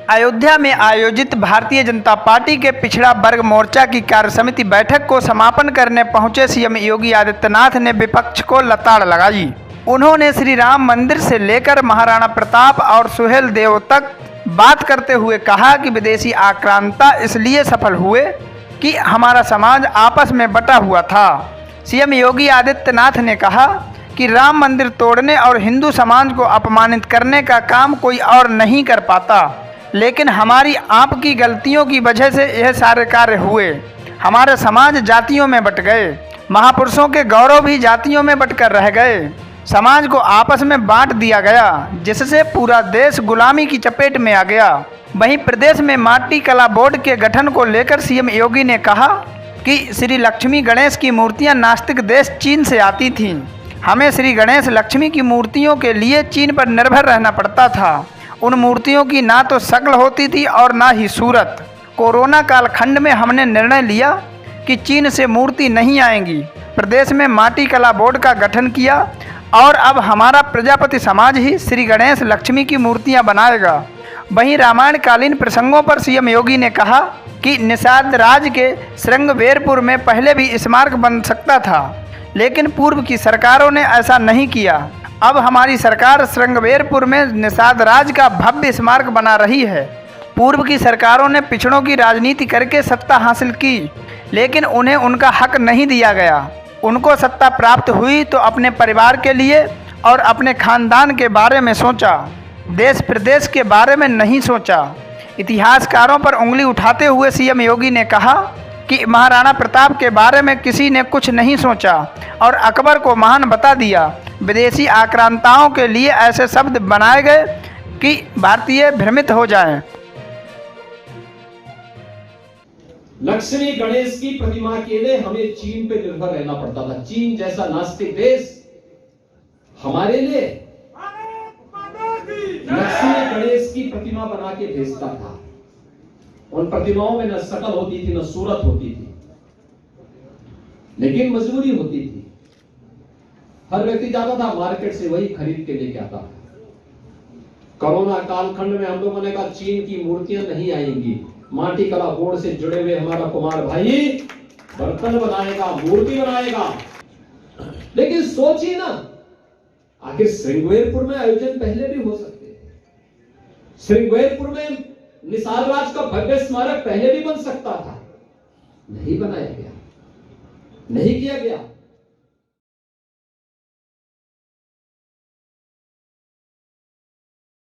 अयोध्या में आयोजित भारतीय जनता पार्टी के पिछड़ा वर्ग मोर्चा की कार्यसमिति बैठक को समापन करने पहुंचे सीएम योगी आदित्यनाथ ने विपक्ष को लताड़ लगाई। उन्होंने श्री राम मंदिर से लेकर महाराणा प्रताप और सुहेलदेव तक बात करते हुए कहा कि विदेशी आक्रांता इसलिए सफल हुए कि हमारा समाज आपस में बटा हुआ था। सीएम योगी आदित्यनाथ ने कहा कि राम मंदिर तोड़ने और हिंदू समाज को अपमानित करने का काम कोई और नहीं कर पाता, लेकिन हमारी आपकी गलतियों की वजह से यह सारे कार्य हुए। हमारे समाज जातियों में बट गए, महापुरुषों के गौरव भी जातियों में बटकर रह गए। समाज को आपस में बांट दिया गया, जिससे पूरा देश गुलामी की चपेट में आ गया। वहीं प्रदेश में माटी कला बोर्ड के गठन को लेकर सीएम योगी ने कहा कि श्री लक्ष्मी गणेश की मूर्तियां नास्तिक देश चीन से आती थीं। हमें श्री गणेश लक्ष्मी की मूर्तियों के लिए चीन पर निर्भर रहना पड़ता था। उन मूर्तियों की ना तो शक्ल होती थी और ना ही सूरत। कोरोना कालखंड में हमने निर्णय लिया कि चीन से मूर्ति नहीं आएंगी। प्रदेश में माटी कला बोर्ड का गठन किया और अब हमारा प्रजापति समाज ही श्री गणेश लक्ष्मी की मूर्तियां बनाएगा। वहीं रामायण कालीन प्रसंगों पर सीएम योगी ने कहा कि निषाद राज के श्रृंगवेरपुर में पहले भी स्मारक बन सकता था, लेकिन पूर्व की सरकारों ने ऐसा नहीं किया। अब हमारी सरकार श्रृंगवेरपुर में निषाद राज का भव्य स्मारक बना रही है। पूर्व की सरकारों ने पिछड़ों की राजनीति करके सत्ता हासिल की, लेकिन उन्हें उनका हक नहीं दिया गया। उनको सत्ता प्राप्त हुई तो अपने परिवार के लिए और अपने खानदान के बारे में सोचा, देश प्रदेश के बारे में नहीं सोचा। इतिहासकारों पर उंगली उठाते हुए सीएम योगी ने कहा कि महाराणा प्रताप के बारे में किसी ने कुछ नहीं सोचा और अकबर को महान बता दिया। विदेशी आक्रांताओं के लिए ऐसे शब्द बनाए गए कि भारतीय भ्रमित हो जाएं। लक्ष्मी गणेश की प्रतिमा के लिए हमें चीन पे निर्भर रहना पड़ता था। चीन जैसा नास्तिक देश हमारे लिए लक्ष्मी गणेश की प्रतिमा बना के भेजता था। उन प्रतिमाओं में न शकल होती थी, न सूरत होती थी, लेकिन मजबूरी होती थी। हर व्यक्ति जाता था मार्केट से, वही खरीद के लेके आता था। कोरोना कालखंड में हम लोगों ने कहा चीन की मूर्तियां नहीं आएंगी। माटी कला बोर्ड से जुड़े हुए हमारा कुमार भाई बर्तन बनाएगा, मूर्ति बनाएगा। लेकिन सोचिए ना, आखिर श्रृंगवेरपुर में आयोजन पहले भी हो सकते थे। श्रृंगवेरपुर में निषाद राज का भव्य स्मारक पहले भी बन सकता था, नहीं बनाया गया, नहीं किया गया।